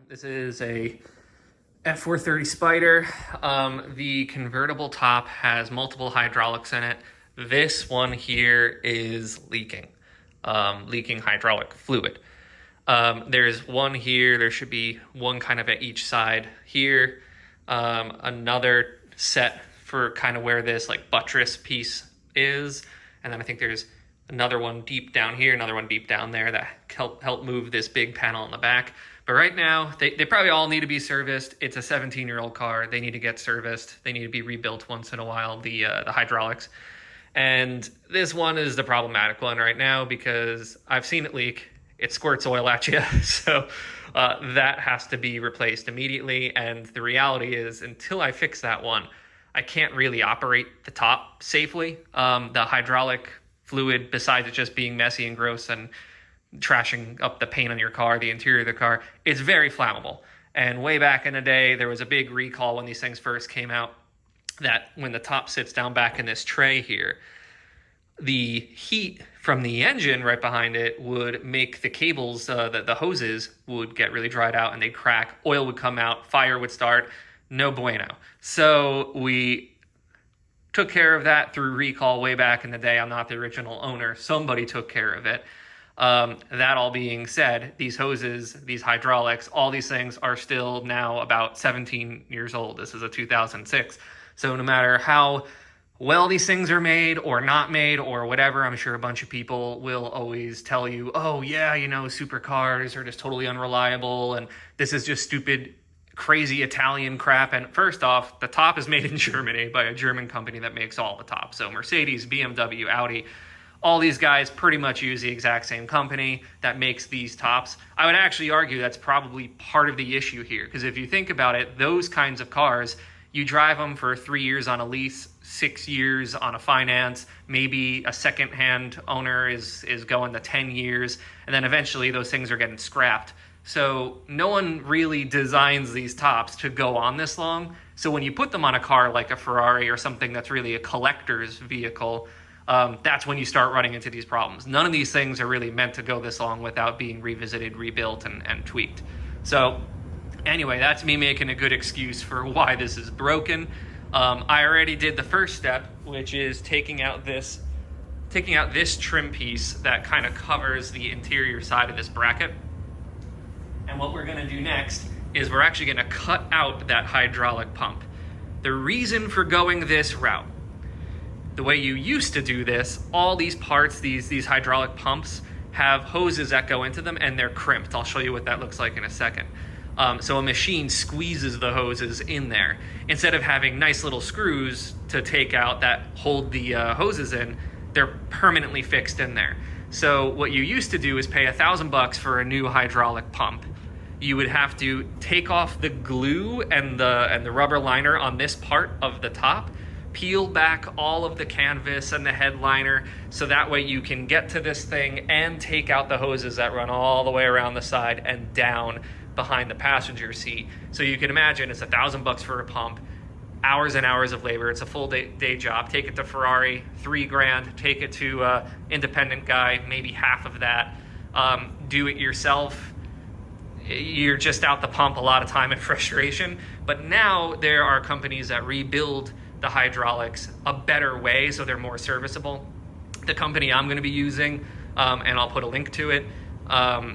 This is a F430 Spider. The convertible top has multiple hydraulics in it. This one here is leaking hydraulic fluid. There's one here. There should be one kind of at each side here. Another set for kind of where this like buttress piece is. And then I think there's another one deep down here, another one deep down there that help move this big panel in the back. But right now, they probably all need to be serviced. It's a 17-year-old car. They need to get serviced. They need to be rebuilt once in a while, the hydraulics. And this one is the problematic one right now because I've seen it leak. It squirts oil at you. So that has to be replaced immediately. And the reality is, until I fix that one, I can't really operate the top safely. The hydraulic fluid, besides it just being messy and gross and trashing up the paint on your car, the interior of the car, it's very flammable. And way back in the day, there was a big recall when these things first came out that when the top sits down back in this tray here, the heat from the engine right behind it would make the cables, the hoses would get really dried out and they'd crack, oil would come out, fire would start, no bueno. So we took care of that through recall way back in the day. I'm not the original owner. Somebody took care of it. That all being said, these hoses, these hydraulics, all these things are still now about 17 years old. This is a 2006. So no matter how well these things are made or not made or whatever, I'm sure a bunch of people will always tell you, oh yeah, you know, supercars are just totally unreliable and this is just stupid, crazy Italian crap. And first off, the top is made in Germany by a German company that makes all the tops. So Mercedes, BMW, Audi, all these guys pretty much use the exact same company that makes these tops. I would actually argue that's probably part of the issue here, because if you think about it, those kinds of cars, you drive them for 3 years on a lease, 6 years on a finance, maybe a second-hand owner is going to 10 years, and then eventually those things are getting scrapped. So no one really designs these tops to go on this long. So when you put them on a car like a Ferrari or something that's really a collector's vehicle, that's when you start running into these problems. None of these things are really meant to go this long without being revisited, rebuilt, and tweaked. So anyway, that's me making a good excuse for why this is broken. I already did the first step, which is taking out this trim piece that kind of covers the interior side of this bracket. And what we're gonna do next is we're actually gonna cut out that hydraulic pump. The reason for going this route, the way you used to do this, all these parts, these hydraulic pumps have hoses that go into them and they're crimped. I'll show you what that looks like in a second. So a machine squeezes the hoses in there. Instead of having nice little screws to take out that hold the hoses in, they're permanently fixed in there. So what you used to do is pay $1,000 for a new hydraulic pump. You would have to take off the glue and the rubber liner on this part of the top, peel back all of the canvas and the headliner, so that way you can get to this thing and take out the hoses that run all the way around the side and down behind the passenger seat. So you can imagine it's $1,000 for a pump, hours and hours of labor. It's a full day job. Take it to Ferrari, $3,000. Take it to independent guy, maybe half of that. Do it yourself. You're just out the pump a lot of time and frustration. But now there are companies that rebuild the hydraulics a better way so they're more serviceable. The company I'm going to be using, and I'll put a link to it,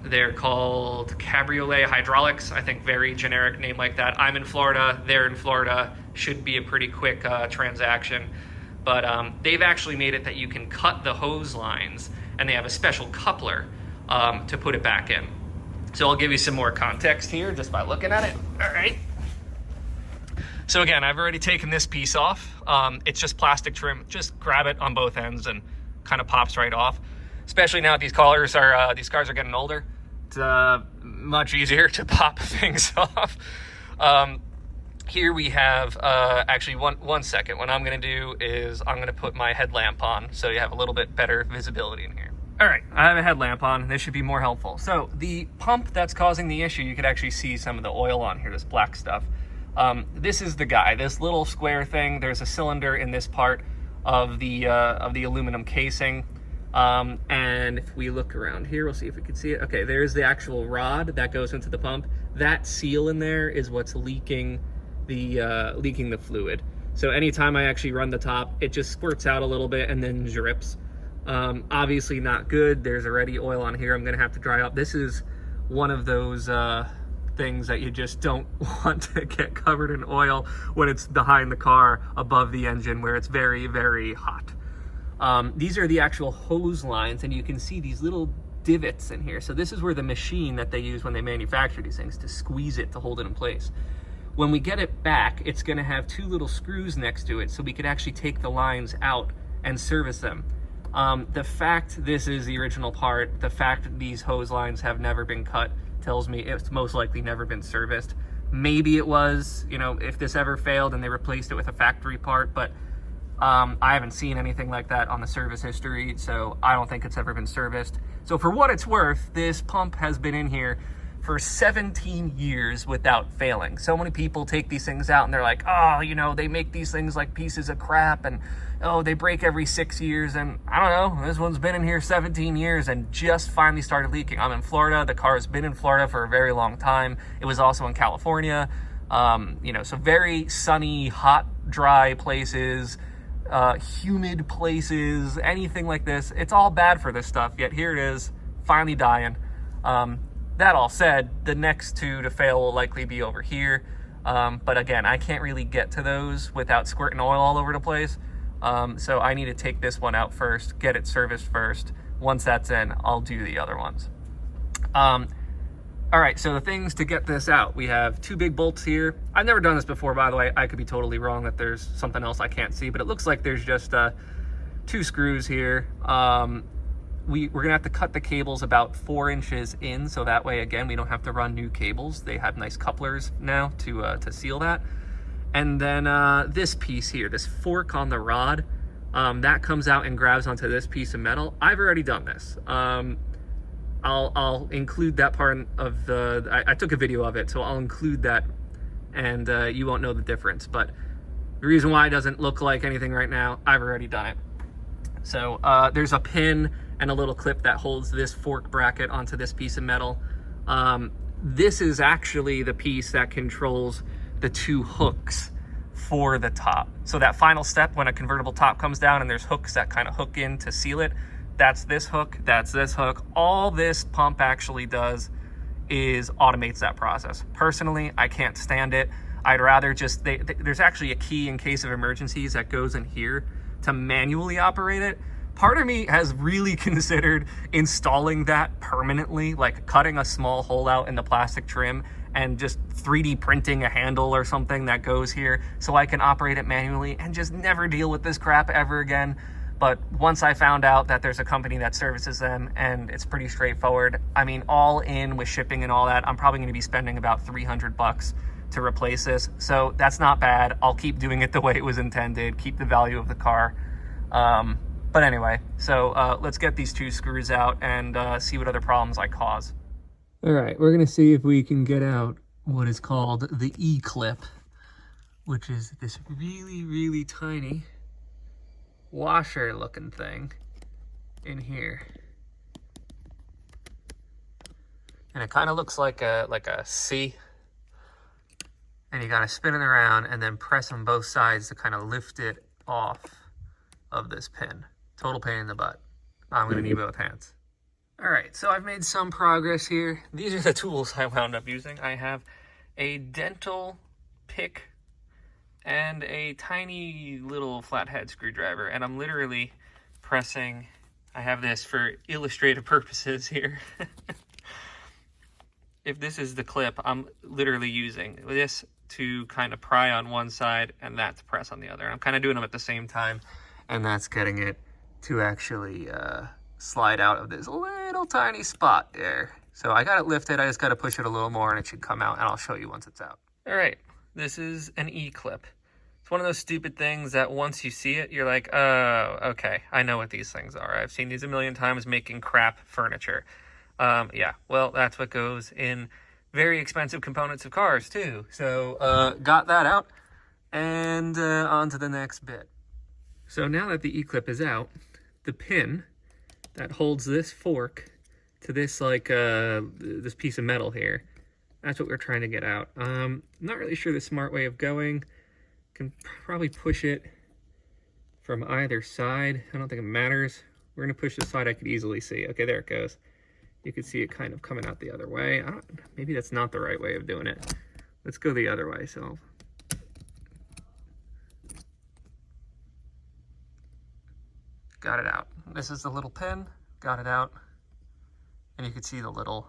they're called Cabriolet Hydraulics. I think very generic name like that. I'm in Florida, they're in Florida. Should be a pretty quick transaction. But they've actually made it that you can cut the hose lines and they have a special coupler to put it back in. So I'll give you some more context here just by looking at it. All right. So again, I've already taken this piece off. It's just plastic trim. Just grab it on both ends and kind of pops right off. Especially now that these cars are getting older. It's much easier to pop things off. Here we have, actually one second. What I'm gonna do is I'm gonna put my headlamp on so you have a little bit better visibility in here. All right, I have a headlamp on. This should be more helpful. So the pump that's causing the issue, you could actually see some of the oil on here, this black stuff. This is the guy, this little square thing. There's a cylinder in this part of the aluminum casing. And if we look around here, we'll see if we can see it. Okay, there's the actual rod that goes into the pump. That seal in there is what's leaking the fluid. So anytime I actually run the top, it just squirts out a little bit and then drips. Obviously not good. There's already oil on here. I'm gonna have to dry up. This is one of those things that you just don't want to get covered in oil when it's behind the car above the engine where it's very, very hot. These are the actual hose lines, and you can see these little divots in here. So this is where the machine that they use when they manufacture these things to squeeze it to hold it in place. When we get it back, it's gonna have two little screws next to it so we could actually take the lines out and service them. The fact this is the original part, the fact that these hose lines have never been cut tells me it's most likely never been serviced. Maybe it was, you know, if this ever failed and they replaced it with a factory part, but I haven't seen anything like that on the service history, so I don't think it's ever been serviced. So for what it's worth, this pump has been in here for 17 years without failing. So many people take these things out and they're like, oh, you know, they make these things like pieces of crap and, oh, they break every 6 years. And I don't know, this one's been in here 17 years and just finally started leaking. I'm in Florida. The car has been in Florida for a very long time. It was also in California. You know, so very sunny, hot, dry places, humid places, anything like this. It's all bad for this stuff, yet here it is, finally dying. That all said, the next two to fail will likely be over here. But again, I can't really get to those without squirting oil all over the place. So I need to take this one out first, get it serviced first. Once that's in, I'll do the other ones. All right, so the things to get this out. We have two big bolts here. I've never done this before, by the way. I could be totally wrong that there's something else I can't see, but it looks like there's just two screws here. We're gonna have to cut the cables about 4 inches in, so that way, again, we don't have to run new cables. They have nice couplers now to seal that. And then this piece here, this fork on the rod, that comes out and grabs onto this piece of metal. I've already done this. I'll include that part of I took a video of it, so I'll include that, and you won't know the difference. But the reason why it doesn't look like anything right now, I've already done it. So there's a pin and a little clip that holds this fork bracket onto this piece of metal. This is actually the piece that controls the two hooks for the top. So that final step when a convertible top comes down and there's hooks that kind of hook in to seal it, that's this hook, that's this hook. All this pump actually does is automates that process. Personally, I can't stand it. I'd rather just, there's actually a key in case of emergencies that goes in here to manually operate it. Part of me has really considered installing that permanently, like cutting a small hole out in the plastic trim and just 3D printing a handle or something that goes here so I can operate it manually and just never deal with this crap ever again. But once I found out that there's a company that services them and it's pretty straightforward, I mean, all in with shipping and all that, I'm probably gonna be spending about $300 to replace this. So that's not bad. I'll keep doing it the way it was intended, keep the value of the car. But anyway, so let's get these two screws out and see what other problems I cause. All right, we're gonna see if we can get out what is called the E-clip, which is this really, really tiny washer looking thing in here. And it kind of looks like a C. And you gotta spin it around and then press on both sides to kind of lift it off of this pin. Total pain in the butt. I'm gonna need both hands. All right, so I've made some progress here. These are the tools I wound up using. I have a dental pick and a tiny little flathead screwdriver, and I'm literally pressing, I have this for illustrative purposes here. If this is the clip, I'm literally using this to kind of pry on one side and that to press on the other. I'm kind of doing them at the same time, and that's getting it to actually slide out of this little tiny spot there. So I got it lifted, I just got to push it a little more and it should come out, and I'll show you once it's out. All right, this is an E-clip. It's one of those stupid things that once you see it, you're like, oh, okay, I know what these things are. I've seen these a million times making crap furniture. Yeah, well, that's what goes in very expensive components of cars too. So got that out, and on to the next bit. So now that the E-clip is out, the pin that holds this fork to this, like, this piece of metal here. That's what we're trying to get out. I'm not really sure the smart way of going. Can probably push it from either side. I don't think it matters. We're gonna push the side I could easily see. Okay, there it goes. You can see it kind of coming out the other way. Maybe that's not the right way of doing it. Let's go the other way. So got it out. This is the little pin, got it out. And you can see the little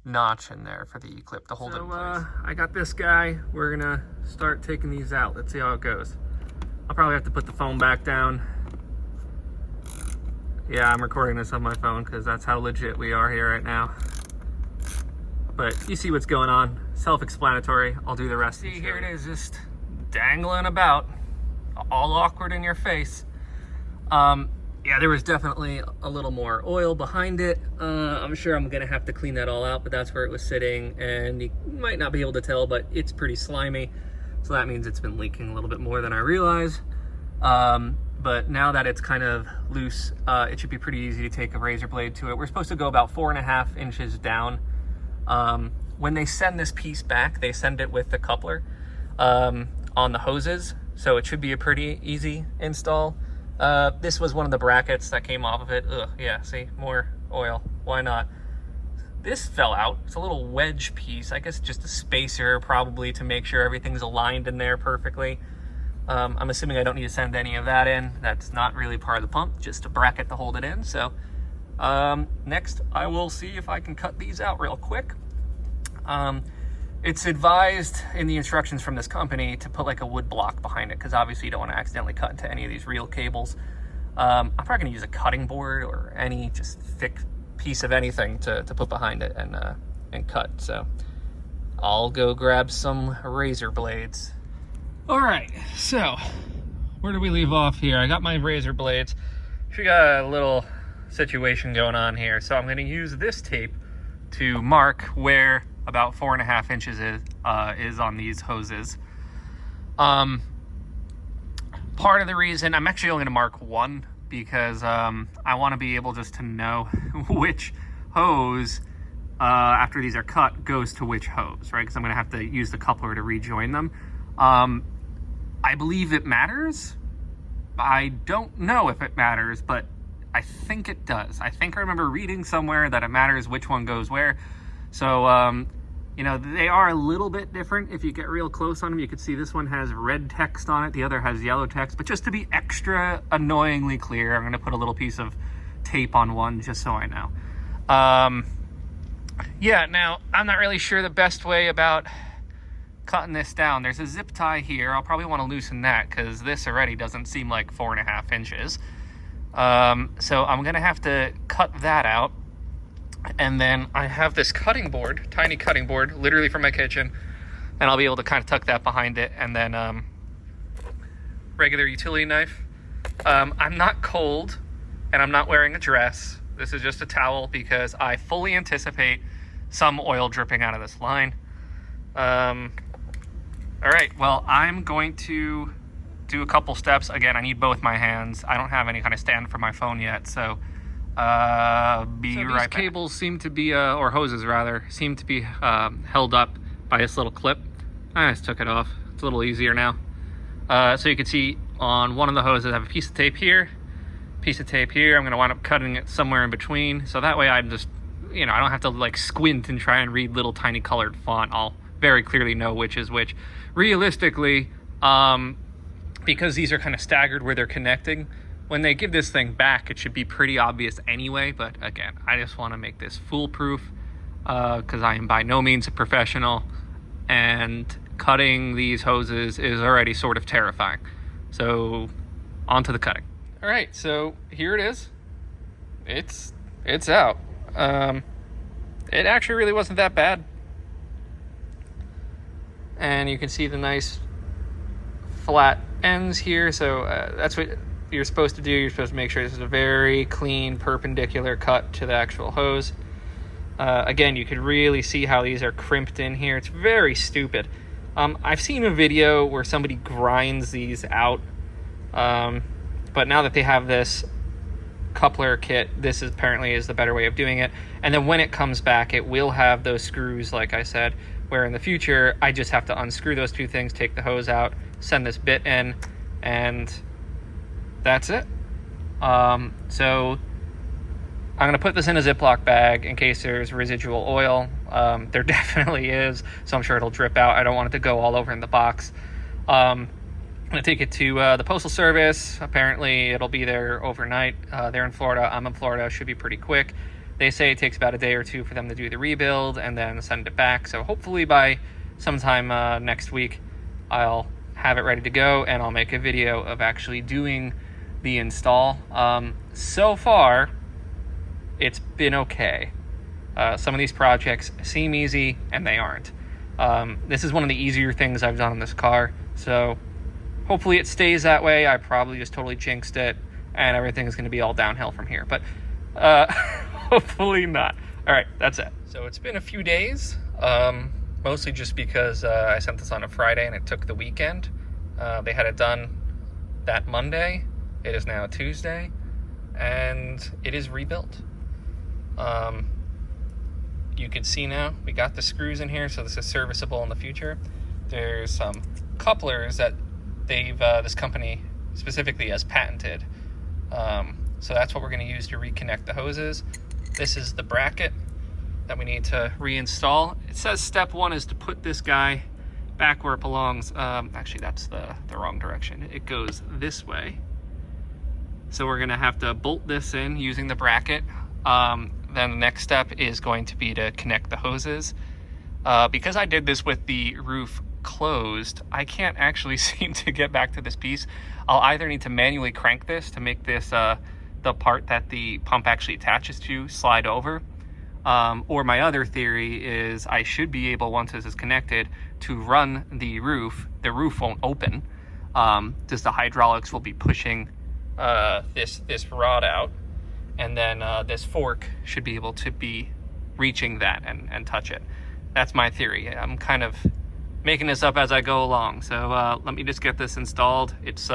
notch in there for the clip to hold it in place. I got this guy. We're gonna start taking these out. Let's see how it goes. I'll probably have to put the phone back down. Yeah, I'm recording this on my phone because that's how legit we are here right now. But you see what's going on. Self-explanatory. I'll do the rest. See, here it is, just dangling about, all awkward in your face. Yeah, there was definitely a little more oil behind it. I'm sure I'm gonna have to clean that all out, but that's where it was sitting, and you might not be able to tell, but it's pretty slimy. So that means it's been leaking a little bit more than I realized. But now that it's kind of loose, it should be pretty easy to take a razor blade to it. We're supposed to go about 4.5 inches down. When they send this piece back, they send it with the coupler on the hoses, so it should be a pretty easy install. This was one of the brackets that came off of it. Ugh, yeah, see, more oil. Why not? This fell out. It's a little wedge piece. I guess just a spacer probably to make sure everything's aligned in there perfectly. I'm assuming I don't need to send any of that in. That's not really part of the pump, just a bracket to hold it in. So next I will see if I can cut these out real quick. It's advised in the instructions from this company to put like a wood block behind it, because obviously you don't want to accidentally cut into any of these real cables. I'm probably going to use a cutting board or any just thick piece of anything to put behind it and cut. So I'll go grab some razor blades. All right, so where do we leave off here? I got my razor blades. We got a little situation going on here. So I'm going to use this tape to mark where about 4.5 inches is on these hoses. Part of the reason I'm actually only going to mark one, because I want to be able just to know which hose after these are cut goes to which hose, right? Because I'm going to have to use the coupler to rejoin them. I believe it matters. I don't know if it matters, but I think it does. I think I remember reading somewhere that it matters which one goes where. So, you know, they are a little bit different. If you get real close on them, you can see this one has red text on it, the other has yellow text. But just to be extra annoyingly clear, I'm going to put a little piece of tape on one just so I know. Yeah, now, I'm not really sure the best way about cutting this down. There's a zip tie here. I'll probably want to loosen that because this already doesn't seem like 4.5 inches. So I'm going to have to cut that out. And then I have this cutting board, tiny cutting board, literally from my kitchen, and I'll be able to kind of tuck that behind it, and then regular utility knife. I'm not cold, and I'm not wearing a dress. This is just a towel because I fully anticipate some oil dripping out of this line. All right, well, I'm going to do a couple steps. Again, I need both my hands. I don't have any kind of stand for my phone yet, so be right back. These cables seem to be, or hoses rather, seem to be held up by this little clip. I just took it off. It's a little easier now. So you can see on one of the hoses I have a piece of tape here, piece of tape here. I'm going to wind up cutting it somewhere in between. So that way I'm just, you know, I don't have to like squint and try and read little tiny colored font. I'll very clearly know which is which. Realistically, because these are kind of staggered where they're connecting, when they give this thing back, it should be pretty obvious anyway. But again, I just want to make this foolproof because I am by no means a professional, and cutting these hoses is already sort of terrifying. So on to the cutting. All right, so here it is. It's out. It actually really wasn't that bad. And you can see the nice flat ends here. So that's what you're supposed to do. You're supposed to make sure this is a very clean perpendicular cut to the actual hose. Again, you could really see how these are crimped in here. It's very stupid. I've seen a video where somebody grinds these out, but now that they have this coupler kit, this is apparently is the better way of doing it. And then when it comes back, it will have those screws, like I said, where in the future, I just have to unscrew those two things, take the hose out, send this bit in, and that's it. So I'm going to put this in a Ziploc bag in case there's residual oil. There definitely is, so I'm sure it'll drip out. I don't want it to go all over in the box. I'm going to take it to the Postal Service. Apparently, it'll be there overnight. They're in Florida. I'm in Florida. It should be pretty quick. They say it takes about a day or two for them to do the rebuild and then send it back. So hopefully by sometime next week, I'll have it ready to go, and I'll make a video of actually doing the install. So far, it's been okay. Some of these projects seem easy, and they aren't. This is one of the easier things I've done on this car, so hopefully it stays that way. I probably just totally jinxed it, and everything is going to be all downhill from here, but hopefully not. All right, that's it. So it's been a few days, mostly just because I sent this on a Friday, and it took the weekend. They had it done that Monday. It is now Tuesday, and it is rebuilt. You can see now we got the screws in here, so this is serviceable in the future. There's some couplers that this company specifically has patented. So that's what we're going to use to reconnect the hoses. This is the bracket that we need to reinstall. It says step one is to put this guy back where it belongs. Actually, that's the wrong direction. It goes this way. So we're going to have to bolt this in using the bracket. Then the next step is going to be to connect the hoses. Because I did this with the roof closed, I can't actually seem to get back to this piece. I'll either need to manually crank this to make this the part that the pump actually attaches to slide over, or my other theory is I should be able, once this is connected, to run the roof. The roof won't open, just the hydraulics will be pushing this rod out, and then this fork should be able to be reaching that and touch it. That's my theory. I'm kind of making this up as I go along. So let me just get this installed. It's,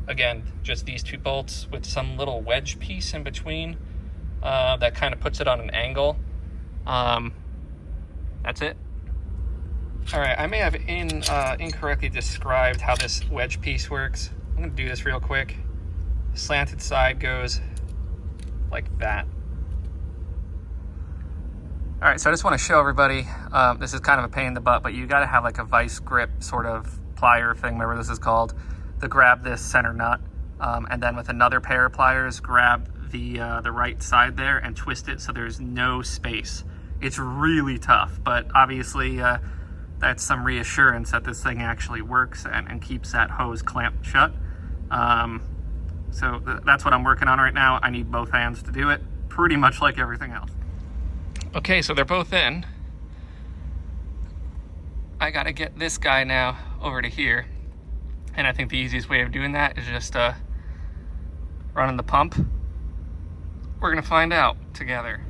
again, just these two bolts with some little wedge piece in between that kind of puts it on an angle. That's it. All right, I may have incorrectly described how this wedge piece works. I'm gonna do this real quick. The slanted side goes like that. All right, so I just want to show everybody, this is kind of a pain in the butt, but you got to have like a vice grip sort of plier thing, whatever this is called, to grab this center nut, and then with another pair of pliers, grab the right side there and twist it so there's no space. It's really tough, but obviously that's some reassurance that this thing actually works and keeps that hose clamped shut. So that's what I'm working on right now. I need both hands to do it, pretty much like everything else. Okay, so they're both in. I gotta get this guy now over to here. And I think the easiest way of doing that is just running the pump. We're gonna find out together.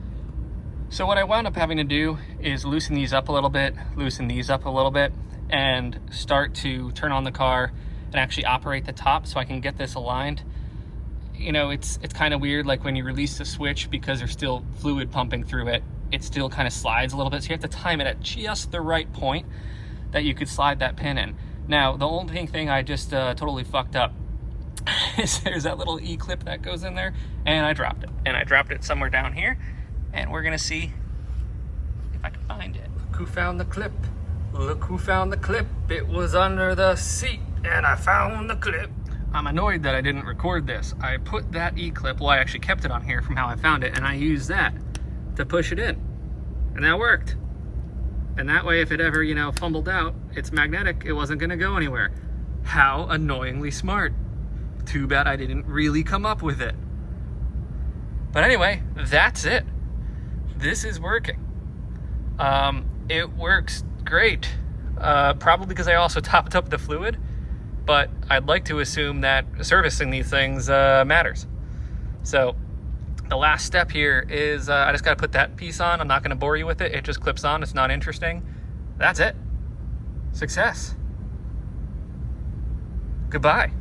So what I wound up having to do is loosen these up a little bit, loosen these up a little bit, and start to turn on the car and actually operate the top so I can get this aligned. You know, it's kind of weird, like when you release the switch, because there's still fluid pumping through it, it still kind of slides a little bit. So you have to time it at just the right point that you could slide that pin in. Now, the only thing I just totally fucked up is there's that little E-clip that goes in there, and I dropped it. And I dropped it somewhere down here, and we're gonna see if I can find it. Look who found the clip. Look who found the clip. It was under the seat, and I found the clip. I'm annoyed that I didn't record this. I put that E-clip, well, I actually kept it on here from how I found it, and I used that to push it in. And that worked. And that way, if it ever, you know, fumbled out, it's magnetic, it wasn't gonna go anywhere. How annoyingly smart. Too bad I didn't really come up with it. But anyway, that's it. This is working. It works great. Probably because I also topped up the fluid, but I'd like to assume that servicing these things matters. So the last step here is I just got to put that piece on. I'm not going to bore you with it. It just clips on. It's not interesting. That's it. Success. Goodbye.